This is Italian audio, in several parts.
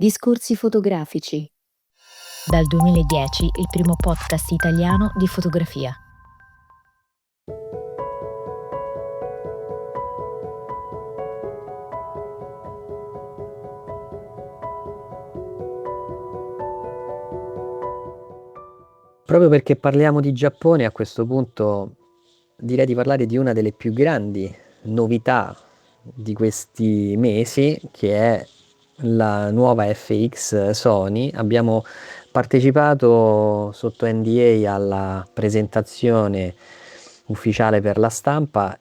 Discorsi fotografici. Dal 2010 il primo podcast italiano di fotografia. Proprio perché parliamo di Giappone, a questo punto direi di parlare di una delle più grandi novità di questi mesi, che è la nuova FX Sony. Abbiamo partecipato sotto NDA alla presentazione ufficiale per la stampa,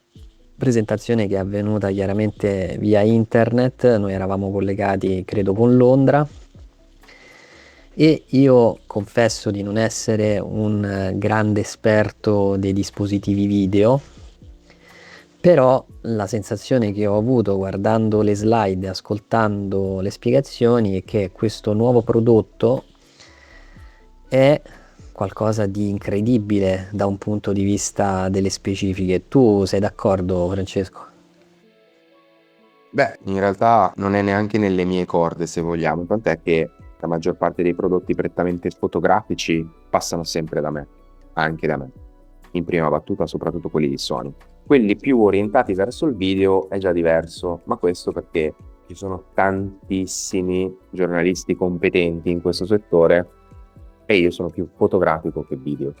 presentazione che è avvenuta chiaramente via internet. Noi eravamo collegati, credo, con Londra. E io confesso di non essere un grande esperto dei dispositivi video, però la sensazione che ho avuto guardando le slide e ascoltando le spiegazioni è che questo nuovo prodotto è qualcosa di incredibile da un punto di vista delle specifiche. Tu sei d'accordo, Francesco? Beh, in realtà non è neanche nelle mie corde, se vogliamo, tant'è che la maggior parte dei prodotti prettamente fotografici passano sempre da me, anche da me, in prima battuta, soprattutto quelli di Sony. Quelli più orientati verso il video è già diverso, ma questo perché ci sono tantissimi giornalisti competenti in questo settore e io sono più fotografico che video.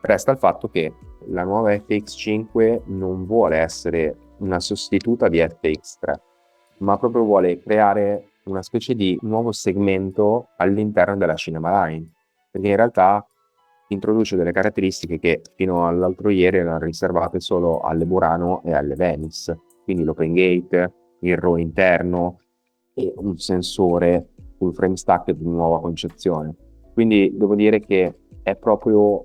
Resta il fatto che la nuova FX5 non vuole essere una sostituta di FX3, ma proprio vuole creare una specie di nuovo segmento all'interno della Cinema Line, perché in realtà introduce delle caratteristiche che fino all'altro ieri erano riservate solo alle Burano e alle Venice, quindi l'open gate, il RAW interno e un sensore full frame stack di nuova concezione. Quindi devo dire che è proprio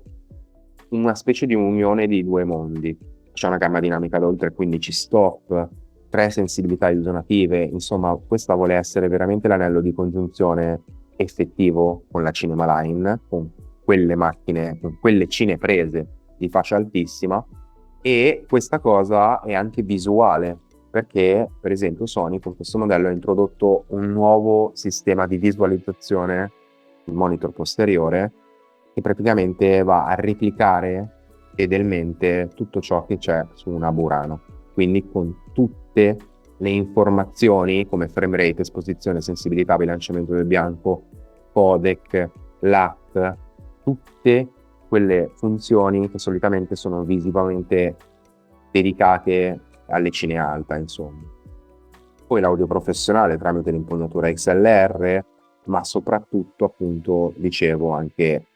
una specie di unione di due mondi. C'è una gamma dinamica da oltre 15 stop, 3 sensibilità isonative, insomma questa vuole essere veramente l'anello di congiunzione effettivo con la Cinema Line, con quelle macchine, con quelle cineprese di fascia altissima, e questa cosa è anche visuale, perché per esempio Sony con questo modello ha introdotto un nuovo sistema di visualizzazione, il monitor posteriore, che praticamente va a replicare fedelmente tutto ciò che c'è su una Burano, quindi con tutte le informazioni come frame rate, esposizione, sensibilità, bilanciamento del bianco, codec, LUT, tutte quelle funzioni che solitamente sono visivamente dedicate alle cine alta, insomma. Poi l'audio professionale tramite l'impugnatura XLR, ma soprattutto, appunto, dicevo, anche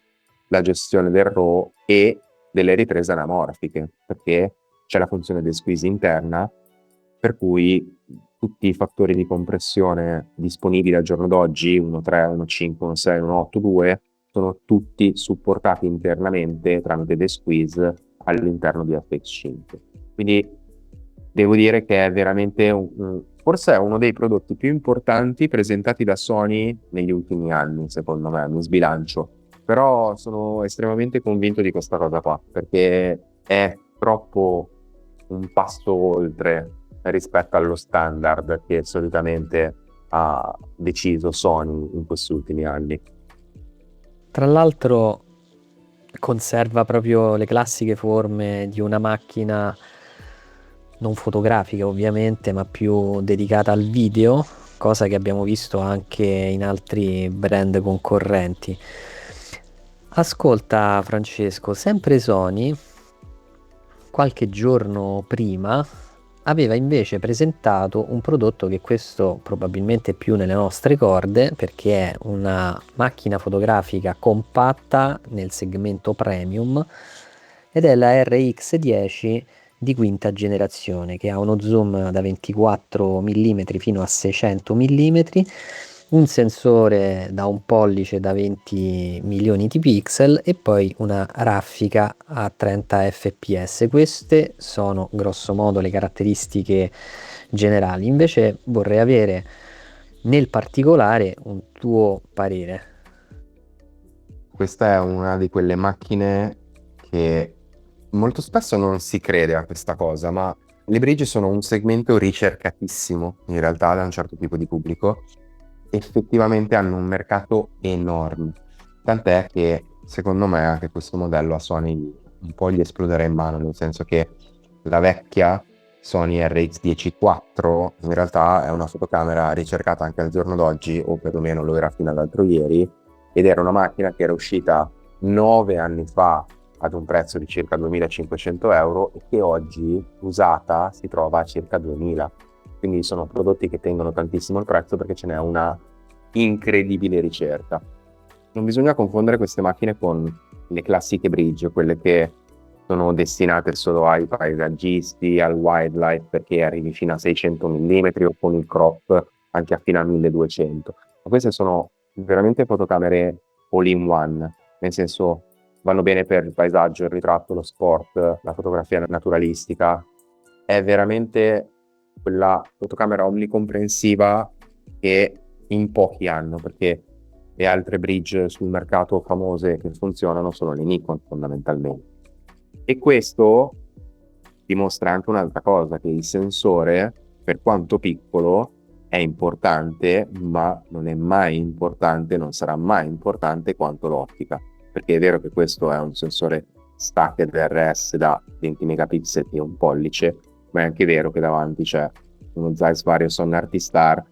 la gestione del RAW e delle riprese anamorfiche, perché c'è la funzione di squeeze interna, per cui tutti i fattori di compressione disponibili al giorno d'oggi, 1.3, 1.5, 1.6, 1.8.2, sono tutti supportati internamente tramite The Squeeze all'interno di FX5. Quindi devo dire che è veramente forse è uno dei prodotti più importanti presentati da Sony negli ultimi anni, secondo me, mi sbilancio. Però sono estremamente convinto di questa cosa qua, perché è troppo un passo oltre rispetto allo standard che solitamente ha deciso Sony in questi ultimi anni. Tra l'altro conserva proprio le classiche forme di una macchina non fotografica ovviamente, ma più dedicata al video, cosa che abbiamo visto anche in altri brand concorrenti. Ascolta Francesco, sempre Sony qualche giorno prima aveva invece presentato un prodotto che questo probabilmente è più nelle nostre corde, perché è una macchina fotografica compatta nel segmento premium ed è la RX10 di quinta generazione, che ha uno zoom da 24 mm fino a 600 mm, un sensore da 1 pollice da 20 milioni di pixel e poi una raffica a 30 fps. Queste sono grosso modo le caratteristiche generali. Invece vorrei avere nel particolare un tuo parere. Questa è una di quelle macchine che molto spesso non si crede a questa cosa, ma le Bridge sono un segmento ricercatissimo in realtà da un certo tipo di pubblico, effettivamente hanno un mercato enorme, tant'è che secondo me anche questo modello a Sony un po' gli esploderà in mano, nel senso che la vecchia Sony RX10 IV in realtà è una fotocamera ricercata anche al giorno d'oggi, o perlomeno lo era fino all'altro ieri, ed era una macchina che era uscita 9 anni fa ad un prezzo di circa 2.500 euro e che oggi usata si trova a circa 2.000. Quindi sono prodotti che tengono tantissimo il prezzo perché ce n'è una incredibile ricerca. Non bisogna confondere queste macchine con le classiche bridge, quelle che sono destinate solo ai paesaggisti, al wildlife, perché arrivi fino a 600 mm o con il crop anche a fino a 1200. Ma queste sono veramente fotocamere all in one, nel senso vanno bene per il paesaggio, il ritratto, lo sport, la fotografia naturalistica. È veramente quella fotocamera omnicomprensiva che in pochi hanno, perché le altre bridge sul mercato famose che funzionano sono le Nikon fondamentalmente. E questo dimostra anche un'altra cosa, che il sensore, per quanto piccolo, è importante, ma non è mai importante, non sarà mai importante quanto l'ottica, perché è vero che questo è un sensore stacked RS da 20 megapixel e un pollice, ma è anche vero che davanti c'è uno Zeiss Varioson Artistar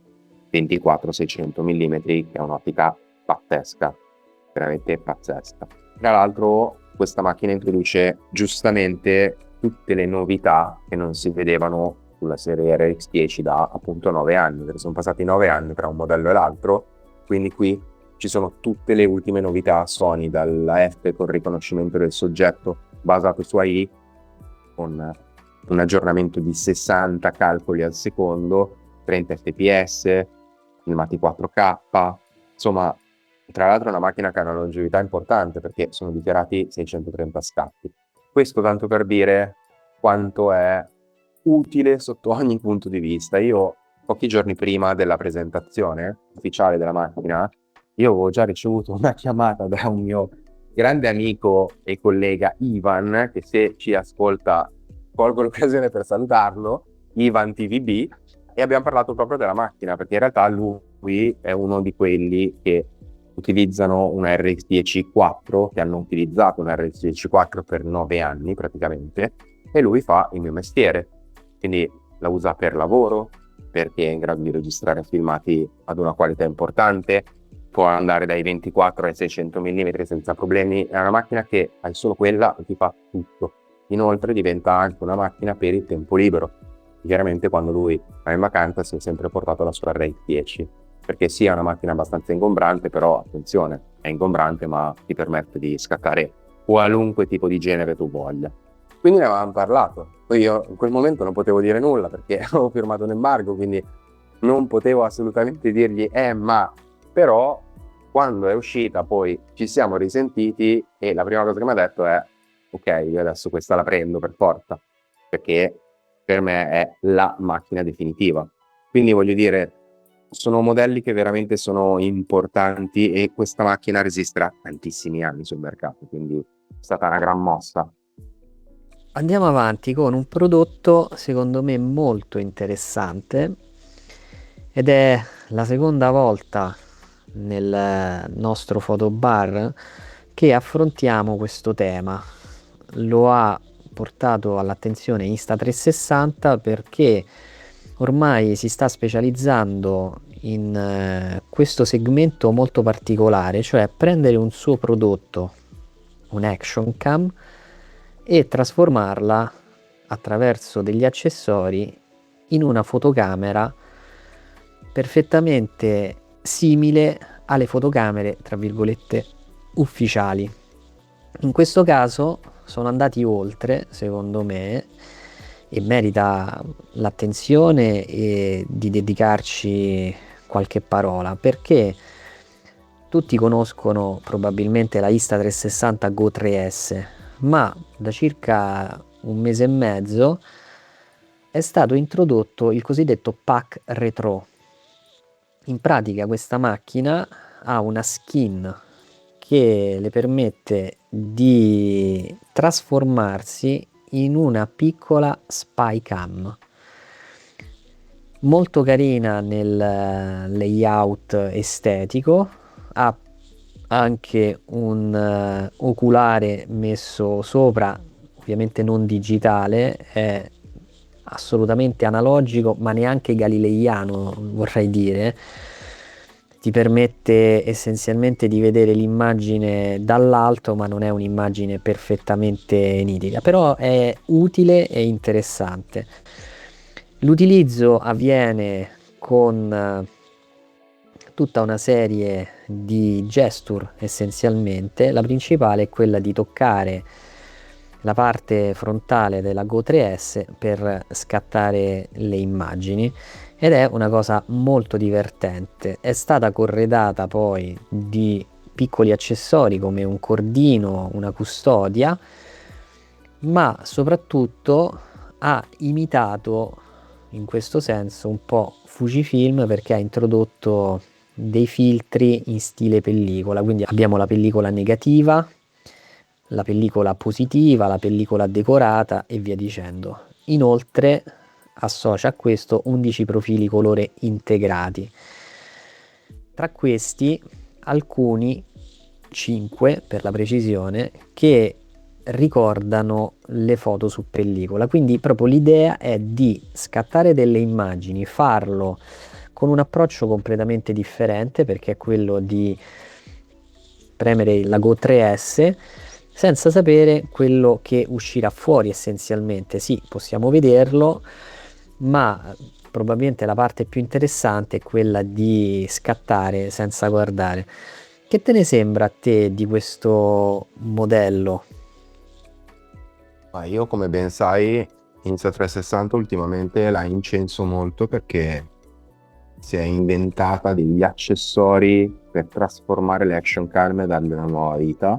24-600 mm, che è un'ottica pazzesca, veramente pazzesca. Tra l'altro questa macchina introduce giustamente tutte le novità che non si vedevano sulla serie RX10 da appunto 9 anni, perché sono passati 9 anni tra un modello e l'altro, quindi qui ci sono tutte le ultime novità Sony, dalla F con riconoscimento del soggetto basato su AI, con un aggiornamento di 60 calcoli al secondo, 30 fps, filmati 4K, insomma, tra l'altro è una macchina che ha una longevità importante perché sono dichiarati 630 scatti. Questo tanto per dire quanto è utile sotto ogni punto di vista. Io pochi giorni prima della presentazione ufficiale della macchina, io avevo già ricevuto una chiamata da un mio grande amico e collega Ivan, che se ci ascolta colgo l'occasione per salutarlo, Ivan TVB, e abbiamo parlato proprio della macchina, perché in realtà lui è uno di quelli che utilizzano una RX10 IV, che hanno utilizzato una RX10 IV per 9 anni praticamente, e lui fa il mio mestiere, quindi la usa per lavoro, perché è in grado di registrare filmati ad una qualità importante, può andare dai 24 ai 600 mm senza problemi. È una macchina che hai solo quella e ti fa tutto. Inoltre diventa anche una macchina per il tempo libero. Chiaramente quando lui va in vacanza si è sempre portato la sua RX10, perché sì, è una macchina abbastanza ingombrante, però attenzione, è ingombrante ma ti permette di scattare qualunque tipo di genere tu voglia. Quindi ne avevamo parlato. Poi io in quel momento non potevo dire nulla perché avevo firmato un embargo, quindi non potevo assolutamente dirgli ma però quando è uscita poi ci siamo risentiti e la prima cosa che mi ha detto è ok, io adesso questa la prendo per forza, perché per me è la macchina definitiva. Quindi voglio dire, sono modelli che veramente sono importanti e questa macchina resisterà tantissimi anni sul mercato, quindi è stata una gran mossa. Andiamo avanti con un prodotto secondo me molto interessante ed è la seconda volta nel nostro fotobar che affrontiamo questo tema. Lo ha portato all'attenzione Insta360 perché ormai si sta specializzando in questo segmento molto particolare, cioè prendere un suo prodotto, un action cam, e trasformarla attraverso degli accessori in una fotocamera perfettamente simile alle fotocamere, tra virgolette, ufficiali. In questo caso sono andati oltre, secondo me, e merita l'attenzione e di dedicarci qualche parola, perché tutti conoscono probabilmente la Insta360 Go 3S, ma da circa un mese e mezzo è stato introdotto il cosiddetto pack retro. In pratica questa macchina ha una skin che le permette di trasformarsi in una piccola spy cam. molto carina nel layout estetico, ha anche un oculare messo sopra, ovviamente non digitale, è assolutamente analogico, ma neanche galileiano, vorrei dire. Ti permette essenzialmente di vedere l'immagine dall'alto, ma non è un'immagine perfettamente nitida, però è utile e interessante. L'utilizzo avviene con tutta una serie di gesture essenzialmente. La principale è quella di toccare la parte frontale della Go 3S per scattare le immagini, ed è una cosa molto divertente. È stata corredata poi di piccoli accessori come un cordino, una custodia, ma soprattutto ha imitato in questo senso un po' Fujifilm, perché ha introdotto dei filtri in stile pellicola, quindi abbiamo la pellicola negativa, la pellicola positiva, la pellicola decorata e via dicendo. Inoltre associa a questo 11 profili colore integrati. Tra questi alcuni, 5 per la precisione, che ricordano le foto su pellicola. Quindi proprio l'idea è di scattare delle immagini, farlo con un approccio completamente differente, perché è quello di premere la Go 3S senza sapere quello che uscirà fuori essenzialmente. Sì, possiamo vederlo, ma probabilmente la parte più interessante è quella di scattare senza guardare. Che te ne sembra a te di questo modello? Ma io, come ben sai, Insta360 ultimamente la incenso molto perché si è inventata degli accessori per trasformare le action cam e darle una nuova vita,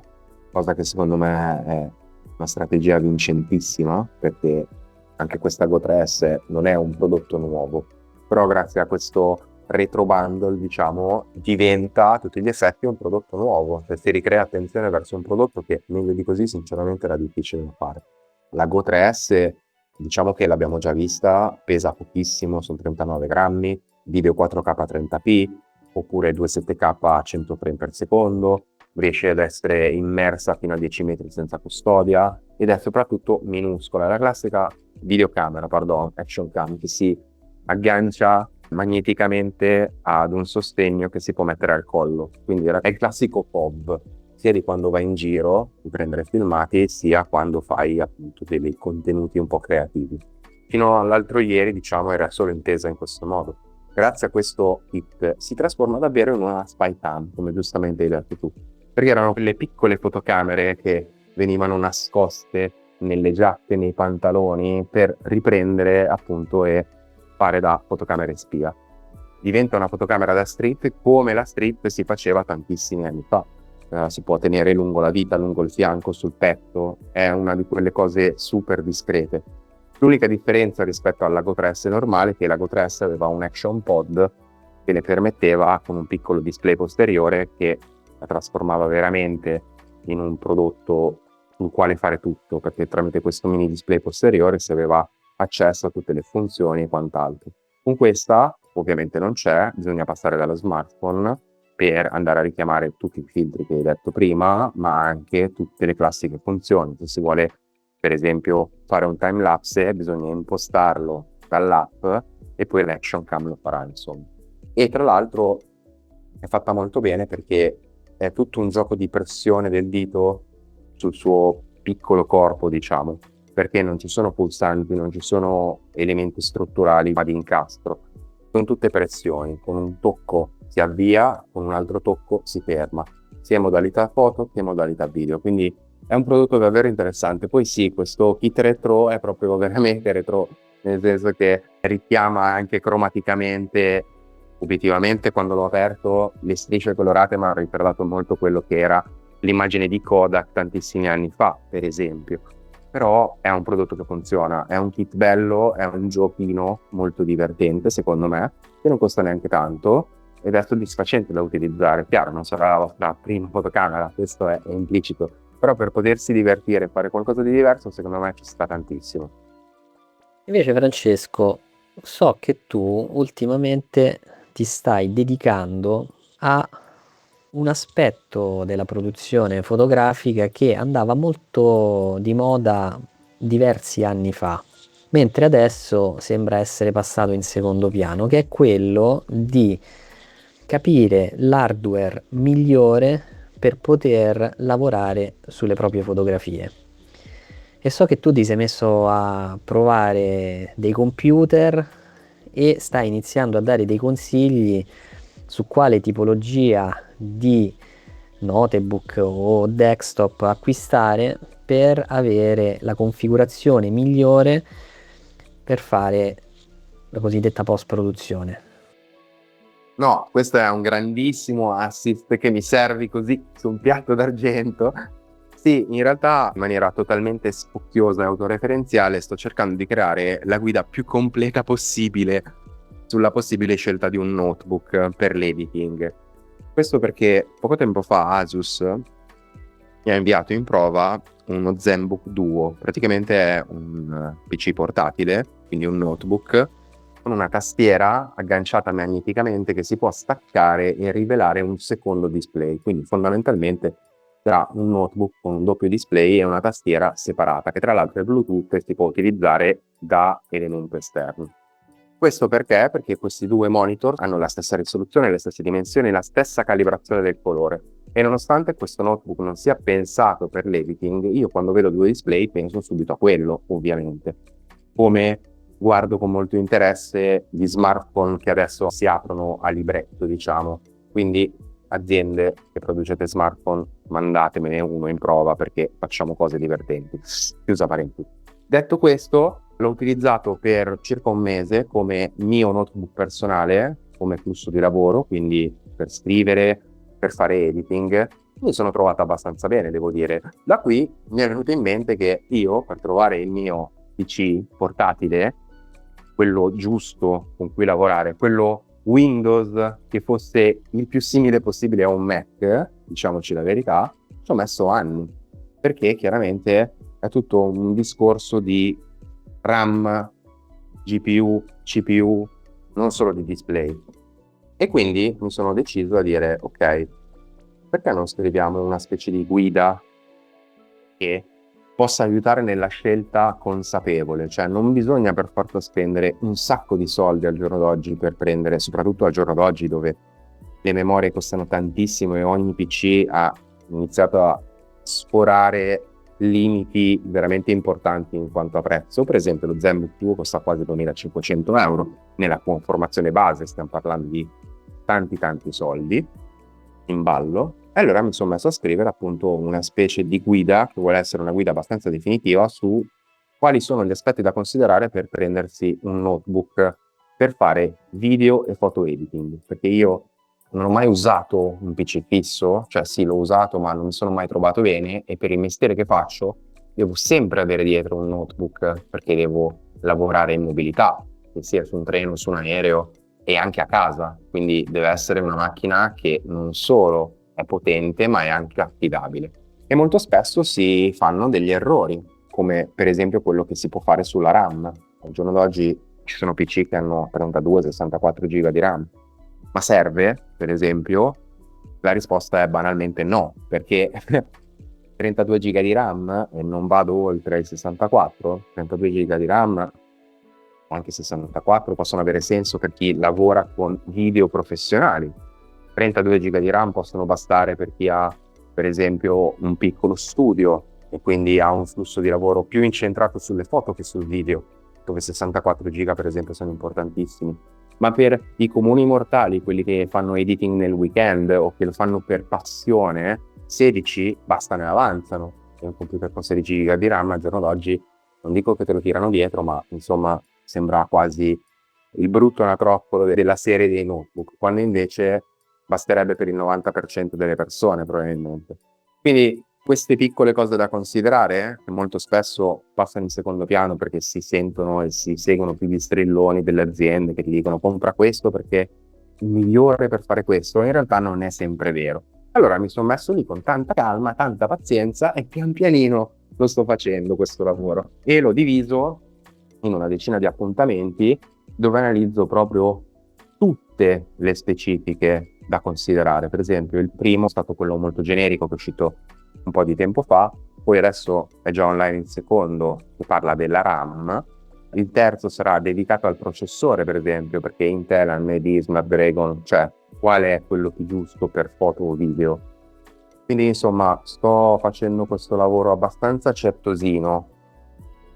cosa che secondo me è una strategia vincentissima, perché anche questa Go 3S non è un prodotto nuovo, però grazie a questo retro bundle, diciamo, diventa a tutti gli effetti un prodotto nuovo, cioè si ricrea attenzione verso un prodotto che meglio di così sinceramente era difficile da fare. La Go 3S, diciamo che l'abbiamo già vista, pesa pochissimo, sono 39 grammi, video 4K 30p, oppure 27K a 100 frame per secondo, riesce ad essere immersa fino a 10 metri senza custodia, ed è soprattutto minuscola. È la classica videocamera, action cam, che si aggancia magneticamente ad un sostegno che si può mettere al collo. Quindi è il classico FOV, sia di quando vai in giro di prendere filmati, sia quando fai appunto dei contenuti un po' creativi. Fino all'altro ieri, diciamo, era solo intesa in questo modo. Grazie a questo kit si trasforma davvero in una spy cam, come giustamente hai detto tu, perché erano quelle piccole fotocamere che venivano nascoste nelle giacche, nei pantaloni, per riprendere appunto e fare da fotocamera spia. Diventa una fotocamera da strip come la strip si faceva tantissimi anni fa. Si può tenere lungo la vita, lungo il fianco, sul petto, è una di quelle cose super discrete. L'unica differenza rispetto alla Go 3S normale è che la Go 3S aveva un action pod che le permetteva, con un piccolo display posteriore, che la trasformava veramente in un prodotto sul quale fare tutto, perché tramite questo mini display posteriore si aveva accesso a tutte le funzioni e quant'altro. Con questa ovviamente non c'è, bisogna passare dallo smartphone per andare a richiamare tutti i filtri che hai detto prima, ma anche tutte le classiche funzioni. Se si vuole, per esempio, fare un time lapse, bisogna impostarlo dall'app e poi l'action cam lo farà, insomma. E tra l'altro è fatta molto bene perché è tutto un gioco di pressione del dito sul suo piccolo corpo, diciamo, perché non ci sono pulsanti, non ci sono elementi strutturali, ma di incastro. Sono tutte pressioni, con un tocco si avvia, con un altro tocco si ferma, sia in modalità foto che in modalità video, quindi è un prodotto davvero interessante. Poi sì, questo kit retro è proprio veramente retro, nel senso che richiama anche cromaticamente, obiettivamente quando l'ho aperto, le strisce colorate mi hanno ricordato molto quello che era l'immagine di Kodak tantissimi anni fa, per esempio. Però è un prodotto che funziona, è un kit bello, è un giochino molto divertente secondo me, che non costa neanche tanto ed è soddisfacente da utilizzare. Chiaro, non sarà la vostra prima fotocamera, questo è implicito, però per potersi divertire e fare qualcosa di diverso secondo me ci sta tantissimo. Invece Francesco, so che tu ultimamente ti stai dedicando a un aspetto della produzione fotografica che andava molto di moda diversi anni fa, mentre adesso sembra essere passato in secondo piano, che è quello di capire l'hardware migliore per poter lavorare sulle proprie fotografie. E so che tu ti sei messo a provare dei computer e stai iniziando a dare dei consigli su quale tipologia di notebook o desktop acquistare per avere la configurazione migliore per fare la cosiddetta post-produzione. No, questo è un grandissimo assist che mi servi così su un piatto d'argento. Sì, in realtà in maniera totalmente spocchiosa e autoreferenziale sto cercando di creare la guida più completa possibile sulla possibile scelta di un notebook per l'editing. Questo perché poco tempo fa Asus mi ha inviato in prova uno ZenBook Duo. Praticamente è un PC portatile, quindi un notebook con una tastiera agganciata magneticamente che si può staccare e rivelare un secondo display. Quindi fondamentalmente tra un notebook con un doppio display e una tastiera separata, che tra l'altro è Bluetooth e si può utilizzare da elemento esterno. Questo perché? Perché questi due monitor hanno la stessa risoluzione, le stesse dimensioni, la stessa calibrazione del colore. E nonostante questo notebook non sia pensato per l'editing, io quando vedo due display penso subito a quello, ovviamente. Come guardo con molto interesse gli smartphone che adesso si aprono a libretto, diciamo. Quindi aziende che producete smartphone, mandatemene uno in prova perché facciamo cose divertenti. Chiusa parentesi. Detto questo, l'ho utilizzato per circa un mese come mio notebook personale, come flusso di lavoro, quindi per scrivere, per fare editing. Mi sono trovato abbastanza bene, devo dire. Da qui mi è venuto in mente che io, per trovare il mio PC portatile, quello giusto con cui lavorare, quello Windows che fosse il più simile possibile a un Mac, diciamoci la verità, ci ho messo anni, perché chiaramente è tutto un discorso di RAM, GPU, CPU, non solo di display. E quindi mi sono deciso a dire, ok, perché non scriviamo una specie di guida che possa aiutare nella scelta consapevole? Cioè non bisogna per forza spendere un sacco di soldi al giorno d'oggi per prendere, soprattutto al giorno d'oggi dove le memorie costano tantissimo e ogni PC ha iniziato a sforare limiti veramente importanti in quanto a prezzo. Per esempio lo ZenBook Duo costa quasi 2.500 euro nella conformazione base, stiamo parlando di tanti soldi in ballo. E allora mi sono messo a scrivere appunto una specie di guida che vuole essere una guida abbastanza definitiva su quali sono gli aspetti da considerare per prendersi un notebook per fare video e foto editing, perché io non ho mai usato un PC fisso, cioè sì, l'ho usato ma non mi sono mai trovato bene, e per il mestiere che faccio devo sempre avere dietro un notebook perché devo lavorare in mobilità, che sia su un treno, su un aereo e anche a casa, quindi deve essere una macchina che non solo è potente ma è anche affidabile. E molto spesso si fanno degli errori, come per esempio quello che si può fare sulla RAM. Al giorno d'oggi ci sono PC che hanno 32-64 giga di RAM. Ma serve, per esempio? La risposta è banalmente no, perché 32 giga di RAM e non vado oltre i 64, 32 giga di RAM o anche 64 possono avere senso per chi lavora con video professionali. 32 giga di RAM possono bastare per chi ha, per esempio, un piccolo studio e quindi ha un flusso di lavoro più incentrato sulle foto che sul video, dove 64 giga, per esempio, sono importantissimi. Ma per i comuni mortali, quelli che fanno editing nel weekend o che lo fanno per passione, 16 bastano e avanzano. E un computer con 16 giga di RAM al giorno d'oggi, non dico che te lo tirano dietro, ma insomma sembra quasi il brutto anatroccolo della serie dei notebook, quando invece basterebbe per il 90% delle persone probabilmente. Quindi queste piccole cose da considerare, che molto spesso passano in secondo piano perché si sentono e si seguono più gli strilloni delle aziende che ti dicono compra questo perché è il migliore per fare questo, in realtà non è sempre vero. Allora mi sono messo lì con tanta calma, tanta pazienza e pian pianino lo sto facendo questo lavoro e l'ho diviso in una decina di appuntamenti dove analizzo proprio tutte le specifiche da considerare. Per esempio, il primo è stato quello molto generico che è uscito un po' di tempo fa, poi adesso è già online il secondo che parla della RAM. Il terzo sarà dedicato al processore, per esempio, perché Intel, AMD, Snapdragon, cioè qual è quello più giusto per foto o video. Quindi insomma sto facendo questo lavoro abbastanza certosino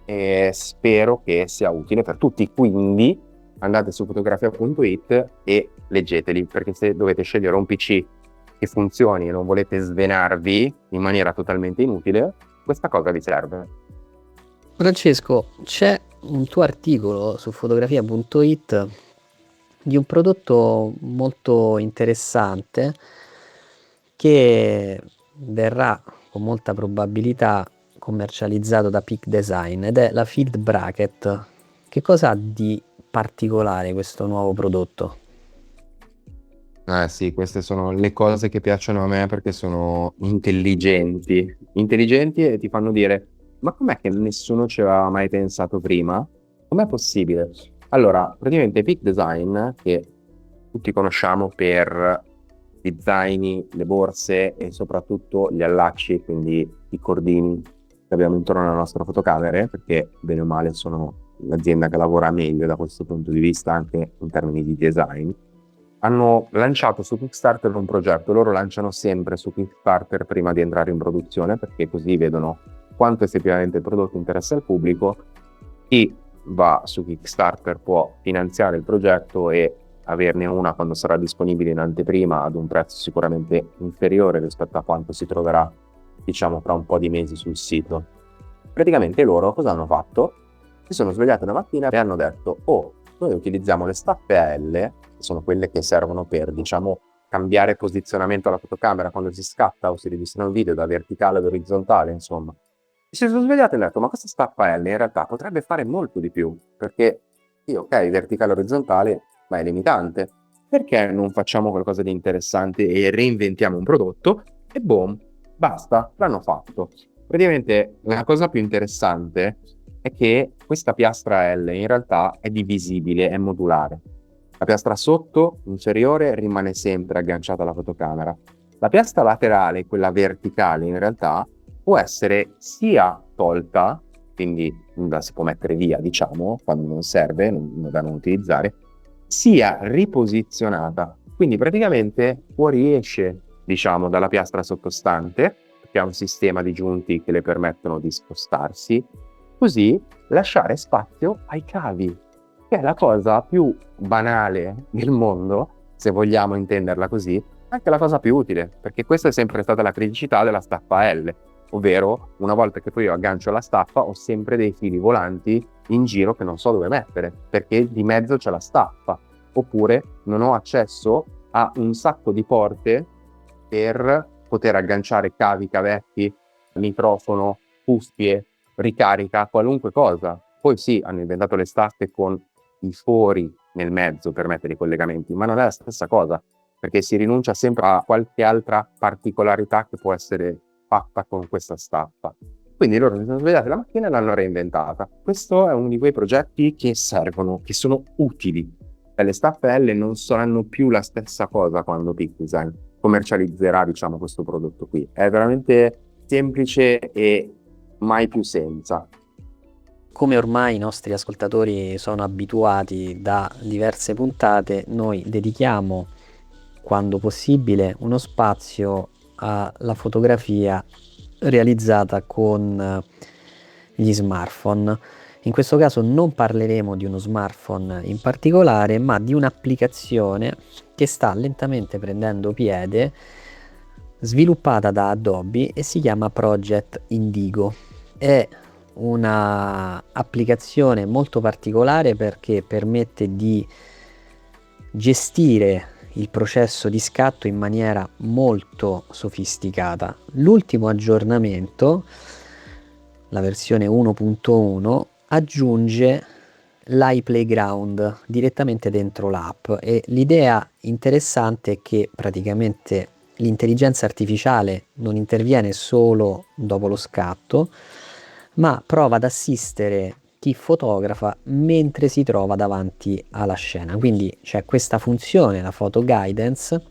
e spero che sia utile per tutti. Quindi andate su fotografia.it e leggeteli, perché se dovete scegliere un PC che funzioni e non volete svenarvi in maniera totalmente inutile, questa cosa vi serve. Francesco, c'è un tuo articolo su fotografia.it di un prodotto molto interessante che verrà con molta probabilità commercializzato da Peak Design ed è la Field Bracket. Che cosa ha di particolare questo nuovo prodotto? Sì, queste sono le cose che piacciono a me perché sono intelligenti. Intelligenti e ti fanno dire: ma com'è che nessuno ci aveva mai pensato prima? Com'è possibile? Allora, praticamente Peak Design, che tutti conosciamo per gli zaini, le borse e soprattutto gli allacci, quindi i cordini che abbiamo intorno alle nostre fotocamere, perché bene o male sono l'azienda che lavora meglio da questo punto di vista anche in termini di design, hanno lanciato su Kickstarter un progetto. Loro lanciano sempre su Kickstarter prima di entrare in produzione, perché così vedono quanto effettivamente il prodotto interessa al pubblico. Chi va su Kickstarter può finanziare il progetto e averne una quando sarà disponibile in anteprima ad un prezzo sicuramente inferiore rispetto a quanto si troverà, diciamo, fra un po' di mesi sul sito. Praticamente loro cosa hanno fatto? Si sono svegliati una mattina e hanno detto: oh, noi utilizziamo le staffe AL, che sono quelle che servono per, diciamo, cambiare posizionamento alla fotocamera quando si scatta o si registra un video da verticale ad orizzontale, insomma. E si sono svegliati e hanno detto: ma questa staffa L in realtà potrebbe fare molto di più, perché sì, ok, verticale orizzontale, ma è limitante. Perché non facciamo qualcosa di interessante e reinventiamo un prodotto? E boom, basta, l'hanno fatto. Praticamente la cosa più interessante è che questa piastra L in realtà è divisibile, è modulare. La piastra sotto, inferiore, rimane sempre agganciata alla fotocamera. La piastra laterale, quella verticale, in realtà può essere sia tolta, quindi la si può mettere via, diciamo, quando non serve, da non utilizzare, sia riposizionata. Quindi praticamente fuoriesce, diciamo, dalla piastra sottostante, che ha un sistema di giunti che le permettono di spostarsi, così lasciare spazio ai cavi, che è la cosa più banale del mondo, se vogliamo intenderla così, anche la cosa più utile, perché questa è sempre stata la criticità della staffa L, ovvero una volta che poi io aggancio la staffa ho sempre dei fili volanti in giro che non so dove mettere, perché di mezzo c'è la staffa, oppure non ho accesso a un sacco di porte per poter agganciare cavi, cavetti, microfono, cuffie, ricarica, qualunque cosa. Poi sì, hanno inventato le staffe con i fori nel mezzo per mettere i collegamenti, ma non è la stessa cosa, perché si rinuncia sempre a qualche altra particolarità che può essere fatta con questa staffa. Quindi loro si sono svegliati la mattina e l'hanno reinventata. Questo è uno di quei progetti che servono, che sono utili. E le staffe L non saranno più la stessa cosa quando Peak Design commercializzerà, diciamo, questo prodotto qui. È veramente semplice e mai più senza. Come ormai i nostri ascoltatori sono abituati da diverse puntate, noi dedichiamo, quando possibile, uno spazio alla fotografia realizzata con gli smartphone. In questo caso non parleremo di uno smartphone in particolare, ma di un'applicazione che sta lentamente prendendo piede, sviluppata da Adobe e si chiama Project Indigo. È una applicazione molto particolare perché permette di gestire il processo di scatto in maniera molto sofisticata. L'ultimo aggiornamento, la versione 1.1, aggiunge l'iPlayground direttamente dentro l'app e l'idea interessante è che praticamente l'intelligenza artificiale non interviene solo dopo lo scatto, ma prova ad assistere chi fotografa mentre si trova davanti alla scena. Quindi c'è questa funzione, la photo guidance,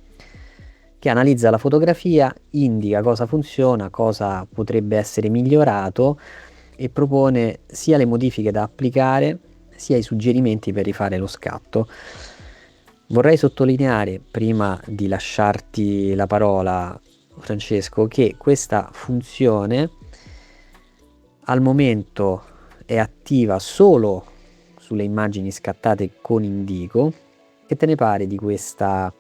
che analizza la fotografia, indica cosa funziona, cosa potrebbe essere migliorato e propone sia le modifiche da applicare sia i suggerimenti per rifare lo scatto. Vorrei sottolineare, prima di lasciarti la parola, Francesco, che questa funzione al momento è attiva solo sulle immagini scattate con Indigo. Che te ne pare di questa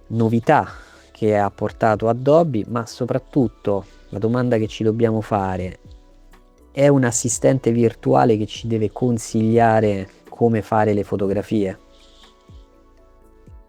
novità che ha portato Adobe, ma soprattutto la domanda che ci dobbiamo fare: è un assistente virtuale che ci deve consigliare come fare le fotografie?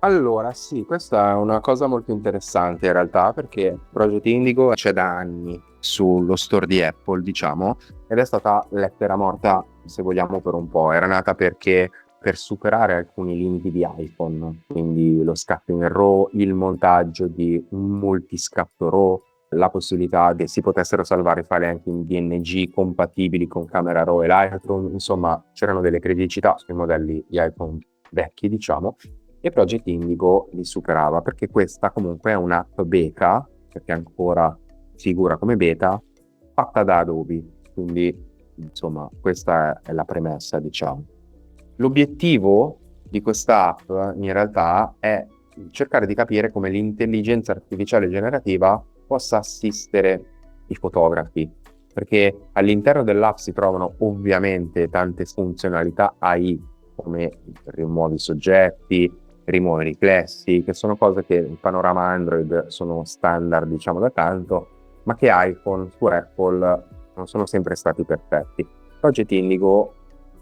Allora, sì, questa è una cosa molto interessante in realtà, perché Project Indigo c'è da anni sullo store di Apple, diciamo, ed è stata lettera morta, se vogliamo, per un po'. Era nata perché per superare alcuni limiti di iPhone, quindi lo scatto in RAW, il montaggio di un multiscatto RAW, la possibilità che si potessero salvare file anche in PNG compatibili con Camera Raw e Lightroom. Insomma, c'erano delle criticità sui modelli di iPhone vecchi, diciamo, e Project Indigo li superava, perché questa comunque è un'app beta, perché ancora figura come beta, fatta da Adobe, quindi insomma questa è la premessa, diciamo. L'obiettivo di questa app in realtà è cercare di capire come l'intelligenza artificiale generativa possa assistere i fotografi, perché all'interno dell'app si trovano ovviamente tante funzionalità AI, come rimuovi soggetti, rimuovi riflessi, che sono cose che il panorama Android sono standard, diciamo, da tanto, ma che iPhone su Apple non sono sempre stati perfetti. Project Indigo,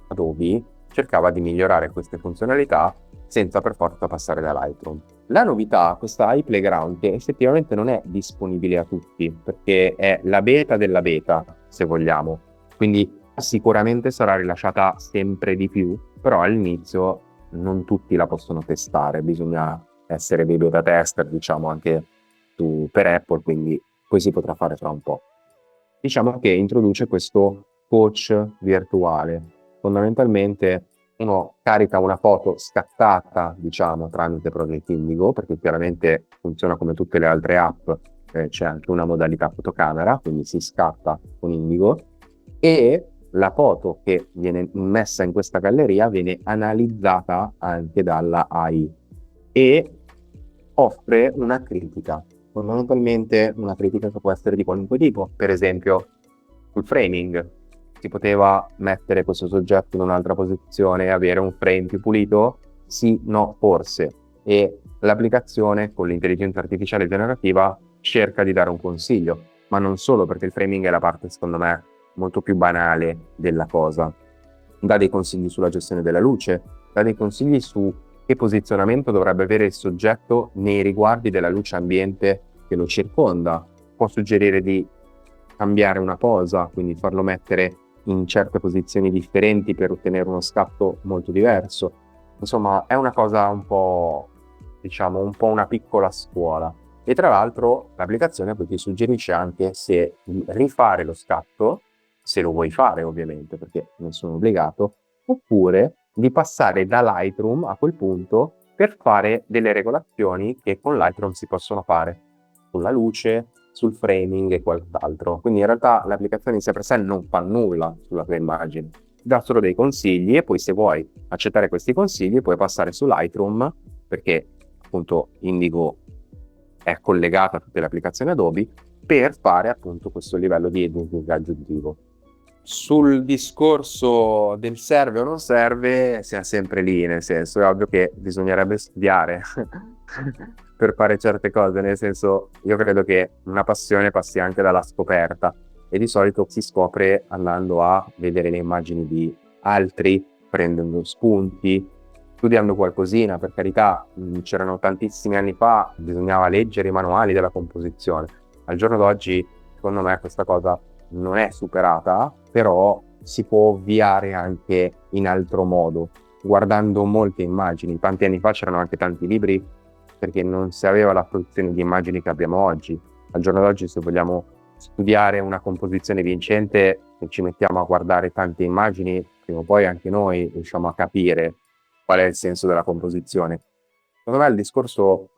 Adobe, cercava di migliorare queste funzionalità senza per forza passare da Lightroom. La novità, questa AI Playground, che effettivamente non è disponibile a tutti, perché è la beta della beta, se vogliamo, quindi sicuramente sarà rilasciata sempre di più, però all'inizio non tutti la possono testare, bisogna essere dei beta tester, diciamo, anche per Apple, quindi poi si potrà fare fra un po'. Diciamo che introduce questo coach virtuale. Fondamentalmente uno carica una foto scattata, diciamo, tramite Project Indigo, perché chiaramente funziona come tutte le altre app, c'è anche una modalità fotocamera, quindi si scatta con Indigo, e la foto che viene messa in questa galleria viene analizzata anche dalla AI e offre una critica, fondamentalmente una critica che può essere di qualunque tipo. Per esempio, sul framing, si poteva mettere questo soggetto in un'altra posizione e avere un frame più pulito? Sì, no, forse. E l'applicazione con l'intelligenza artificiale generativa cerca di dare un consiglio, ma non solo, perché il framing è la parte, secondo me, molto più banale della cosa. Dà dei consigli sulla gestione della luce, dà dei consigli su che posizionamento dovrebbe avere il soggetto nei riguardi della luce ambiente che lo circonda. Può suggerire di cambiare una posa, quindi farlo mettere in certe posizioni differenti per ottenere uno scatto molto diverso. Insomma, è una cosa un po', diciamo, un po' una piccola scuola. E tra l'altro l'applicazione poi ti suggerisce anche se rifare lo scatto, se lo vuoi fare ovviamente, perché non sono obbligato, oppure di passare da Lightroom a quel punto per fare delle regolazioni che con Lightroom si possono fare sulla luce, sul framing e quant'altro. Quindi in realtà l'applicazione in sé per sé non fa nulla sulla tua immagine, dà solo dei consigli, e poi se vuoi accettare questi consigli puoi passare su Lightroom, perché appunto Indigo è collegata a tutte le applicazioni Adobe, per fare appunto questo livello di editing aggiuntivo. Sul discorso del serve o non serve, siamo sempre lì, nel senso, è ovvio che bisognerebbe studiare per fare certe cose, nel senso, io credo che una passione passi anche dalla scoperta, e di solito si scopre andando a vedere le immagini di altri, prendendo spunti, studiando qualcosina. Per carità, c'erano tantissimi anni fa, bisognava leggere i manuali della composizione. Al giorno d'oggi, secondo me, questa cosa non è superata, però si può ovviare anche in altro modo, guardando molte immagini. Tanti anni fa c'erano anche tanti libri, perché non si aveva la produzione di immagini che abbiamo oggi. Al giorno d'oggi, se vogliamo studiare una composizione vincente, se ci mettiamo a guardare tante immagini, prima o poi anche noi riusciamo a capire qual è il senso della composizione. Secondo me il discorso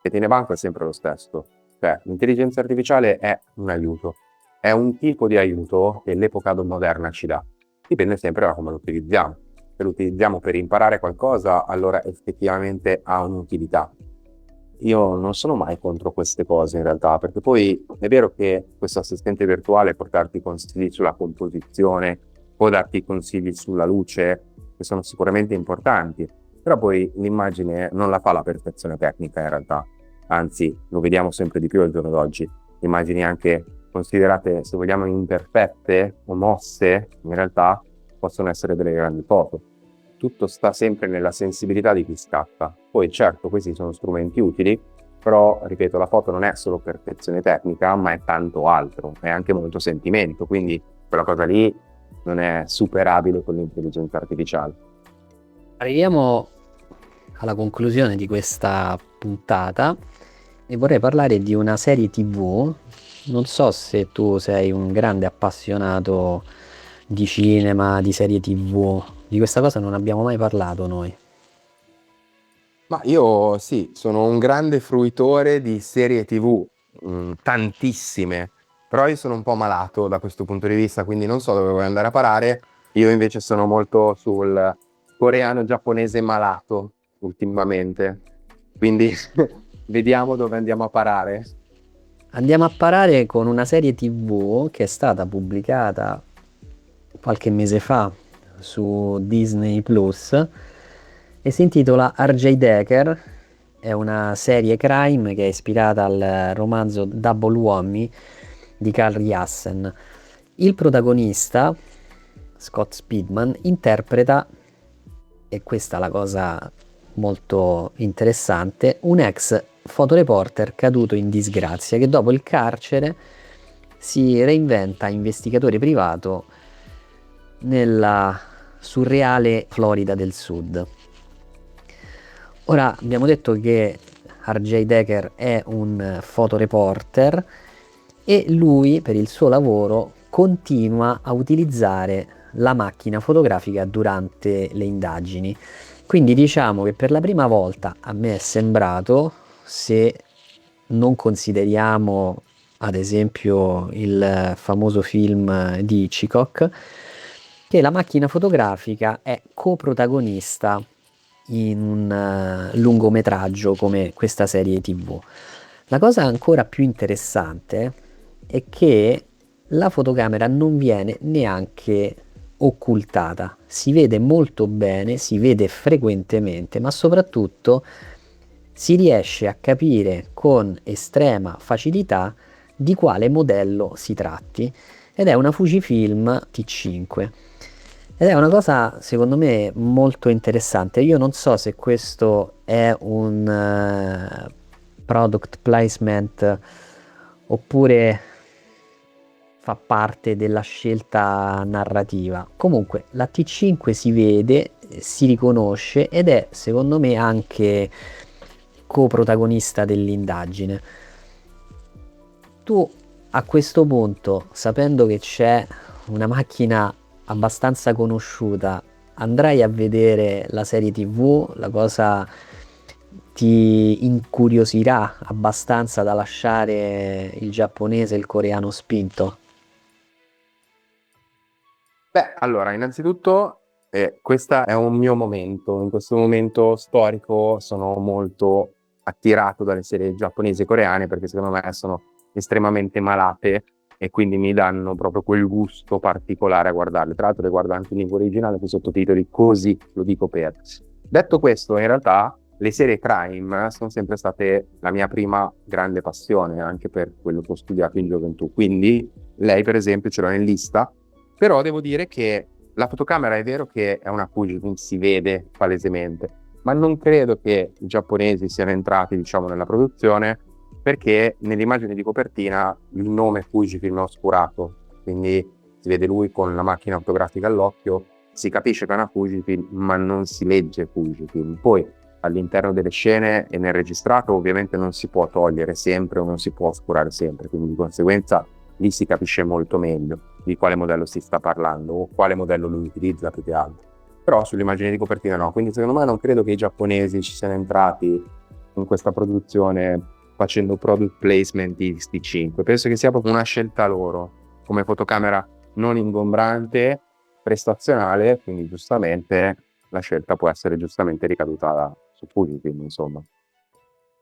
che tiene banco è sempre lo stesso, cioè l'intelligenza artificiale è un aiuto, è un tipo di aiuto che l'epoca moderna ci dà, dipende sempre da come lo utilizziamo. Se lo utilizziamo per imparare qualcosa, allora effettivamente ha un'utilità. Io non sono mai contro queste cose in realtà, perché poi è vero che questo assistente virtuale può darti consigli sulla composizione, può darti consigli sulla luce, che sono sicuramente importanti, però poi l'immagine non la fa la perfezione tecnica in realtà, anzi lo vediamo sempre di più al giorno d'oggi. Immagini anche considerate, se vogliamo, imperfette o mosse, in realtà possono essere delle grandi foto. Tutto sta sempre nella sensibilità di chi scatta. Poi certo, questi sono strumenti utili, però, ripeto, la foto non è solo perfezione tecnica, ma è tanto altro, è anche molto sentimento, quindi quella cosa lì non è superabile con l'intelligenza artificiale. Arriviamo alla conclusione di questa puntata e vorrei parlare di una serie TV. Non so se tu sei un grande appassionato di cinema, di serie TV. Di questa cosa non abbiamo mai parlato noi. Ma io sì, sono un grande fruitore di serie TV, tantissime, però io sono un po' malato da questo punto di vista, quindi non so dove vuoi andare a parare. Io invece sono molto sul coreano-giapponese malato ultimamente, quindi vediamo dove andiamo a parare. Andiamo a parare con una serie TV che è stata pubblicata qualche mese fa su Disney Plus e si intitola R.J. Decker. È una serie crime che è ispirata al romanzo Double Whammy di Carl Yassen. Il protagonista, Scott Speedman, interpreta, e questa è la cosa molto interessante, un ex fotoreporter caduto in disgrazia che dopo il carcere si reinventa investigatore privato nella surreale Florida del Sud. Ora abbiamo detto che R.J. Decker è un fotoreporter e lui per il suo lavoro continua a utilizzare la macchina fotografica durante le indagini. Quindi diciamo che per la prima volta a me è sembrato, se non consideriamo ad esempio il famoso film di Hitchcock, che la macchina fotografica è coprotagonista in un lungometraggio come questa serie TV. La cosa ancora più interessante è che la fotocamera non viene neanche occultata, si vede molto bene, si vede frequentemente, ma soprattutto si riesce a capire con estrema facilità di quale modello si tratti, ed è una Fujifilm T5. Ed è una cosa secondo me molto interessante. Io non so se questo è un product placement oppure fa parte della scelta narrativa. Comunque la T5 si vede, si riconosce ed è secondo me anche coprotagonista dell'indagine. Tu a questo punto, sapendo che c'è una macchina abbastanza conosciuta, andrai a vedere la serie TV? La cosa ti incuriosirà abbastanza da lasciare il giapponese e il coreano spinto? Beh, allora, innanzitutto, questo è un mio momento. In questo momento storico sono molto attirato dalle serie giapponesi e coreane perché secondo me sono estremamente malate e quindi mi danno proprio quel gusto particolare a guardarle. Tra l'altro le guardo anche in lingua originale con i sottotitoli, così lo dico per. Detto questo, in realtà le serie crime sono sempre state la mia prima grande passione, anche per quello che ho studiato in gioventù. Quindi lei, per esempio, ce l'ho in lista, però devo dire che la fotocamera è vero che è una Fujifilm, si vede palesemente, ma non credo che i giapponesi siano entrati, diciamo, nella produzione perché nell'immagine di copertina il nome Fujifilm è oscurato, quindi si vede lui con la macchina fotografica all'occhio, si capisce che è una Fujifilm, ma non si legge Fujifilm. Poi all'interno delle scene e nel registrato ovviamente non si può togliere sempre o non si può oscurare sempre, quindi di conseguenza lì si capisce molto meglio di quale modello si sta parlando o quale modello lui utilizza più che altro. Però sull'immagine di copertina no, quindi secondo me non credo che i giapponesi ci siano entrati in questa produzione facendo product placement di X-T5. Penso che sia proprio una scelta loro, come fotocamera non ingombrante, prestazionale, quindi giustamente la scelta può essere giustamente ricaduta su Fujifilm, insomma.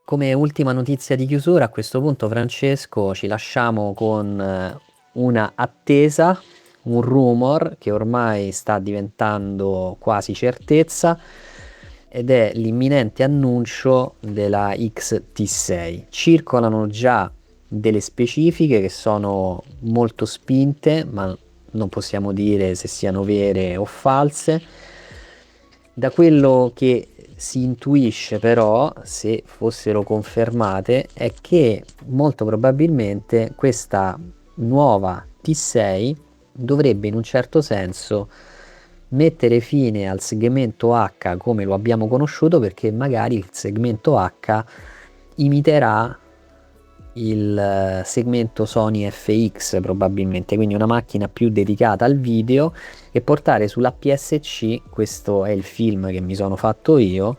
Come ultima notizia di chiusura, a questo punto, Francesco, ci lasciamo con una attesa, un rumor che ormai sta diventando quasi certezza, ed è l'imminente annuncio della X-T6. Circolano già delle specifiche che sono molto spinte, ma non possiamo dire se siano vere o false. Da quello che si intuisce però, se fossero confermate, è che molto probabilmente questa nuova T6 dovrebbe in un certo senso mettere fine al segmento H come lo abbiamo conosciuto, perché magari il segmento H imiterà il segmento Sony FX probabilmente, quindi una macchina più dedicata al video, e portare sull'APS-C, questo è il film che mi sono fatto io,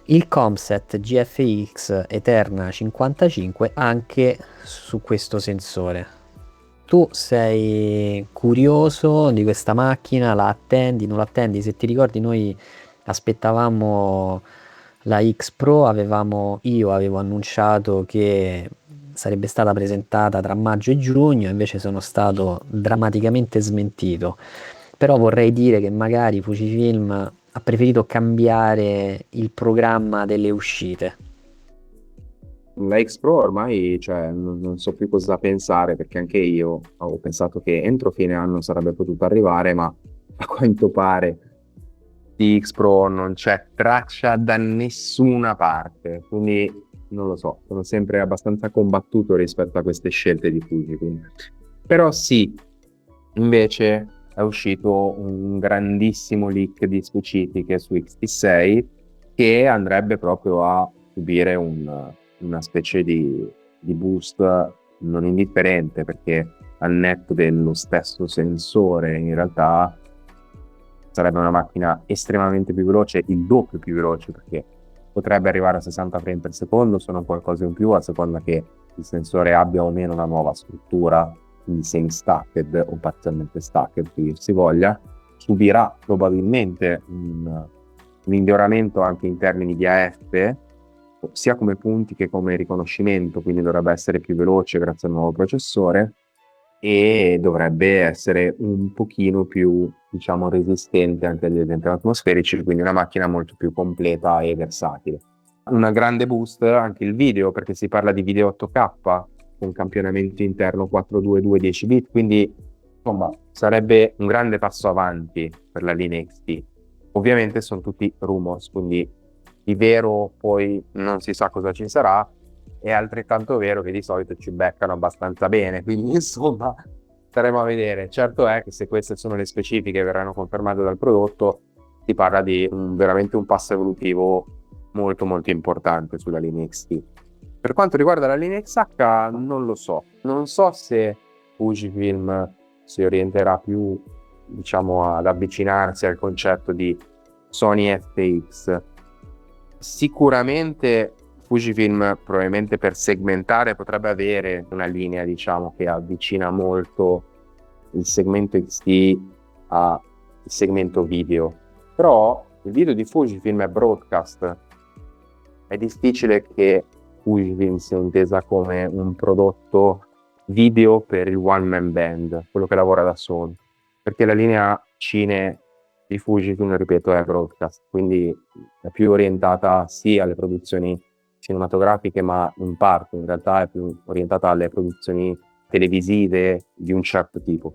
il Comset GFX Eterna 55 anche su questo sensore. Tu sei curioso di questa macchina? La attendi, non la attendi? Se ti ricordi, noi aspettavamo la X Pro, io avevo annunciato che sarebbe stata presentata tra maggio e giugno, invece sono stato drammaticamente smentito. Però vorrei dire che magari Fujifilm ha preferito cambiare il programma delle uscite. La X Pro ormai, cioè, non so più cosa pensare, perché anche io avevo pensato che entro fine anno sarebbe potuto arrivare, ma a quanto pare di X Pro non c'è traccia da nessuna parte, quindi non lo so, sono sempre abbastanza combattuto rispetto a queste scelte di Fujifilm. Però sì, invece è uscito un grandissimo leak di specifiche su XT6 che andrebbe proprio a subire una specie di boost non indifferente, perché al netto dello stesso sensore in realtà sarebbe una macchina estremamente più veloce, il doppio più veloce, perché potrebbe arrivare a 60 frame per secondo, sono qualcosa in più a seconda che il sensore abbia o meno una nuova struttura, quindi semi-stacked o parzialmente stacked, che si voglia. Subirà probabilmente un miglioramento anche in termini di AF, sia come punti che come riconoscimento, quindi dovrebbe essere più veloce grazie al nuovo processore e dovrebbe essere un pochino più, diciamo, resistente anche agli eventi atmosferici, quindi una macchina molto più completa e versatile. Una grande boost anche il video, perché si parla di video 8K con campionamento interno 422 10 bit, quindi insomma sarebbe un grande passo avanti per la linea XT. Ovviamente sono tutti rumors, quindi di vero poi non si sa cosa ci sarà. È altrettanto vero che di solito ci beccano abbastanza bene, quindi insomma staremo a vedere. Certo è che se queste sono le specifiche che verranno confermate dal prodotto, si parla di veramente un passo evolutivo molto molto importante sulla linea XT. Per quanto riguarda la linea XH non lo so, non so se Fujifilm si orienterà più, diciamo, ad avvicinarsi al concetto di Sony FX. Sicuramente Fujifilm, probabilmente per segmentare, potrebbe avere una linea, diciamo, che avvicina molto il segmento XT al segmento video, però il video di Fujifilm è broadcast, è difficile che Fujifilm sia intesa come un prodotto video per il one man band, quello che lavora da solo, perché la linea cine di Fujifilm, ripeto, è broadcast, quindi è più orientata sì alle produzioni cinematografiche, ma in parte in realtà è più orientata alle produzioni televisive di un certo tipo.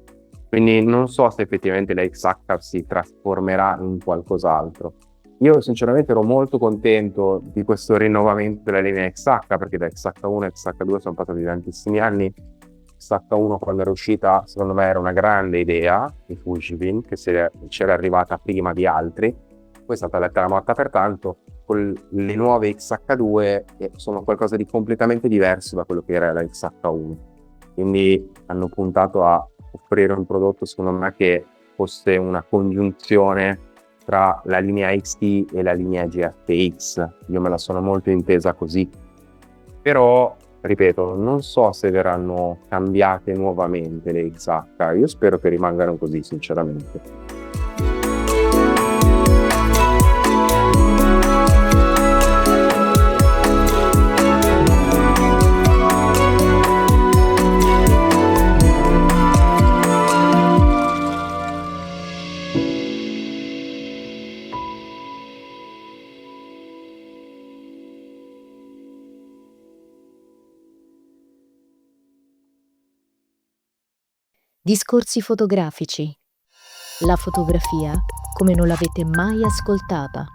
Quindi non so se effettivamente la XH si trasformerà in qualcos'altro. Io sinceramente ero molto contento di questo rinnovamento della linea XH, perché da XH1 a XH2 sono passati tantissimi anni. XH1 quando era uscita secondo me era una grande idea di Fujifilm, che c'era arrivata prima di altri, poi è stata lettera morta pertanto. Con le nuove XH2 sono qualcosa di completamente diverso da quello che era la XH1. quindi hanno puntato a offrire un prodotto, secondo me, che fosse una congiunzione tra la linea XT e la linea GFX. Io me la sono molto intesa così. Però, ripeto, non so se verranno cambiate nuovamente le XH. Io spero che rimangano così, sinceramente. Discorsi fotografici. La fotografia come non l'avete mai ascoltata.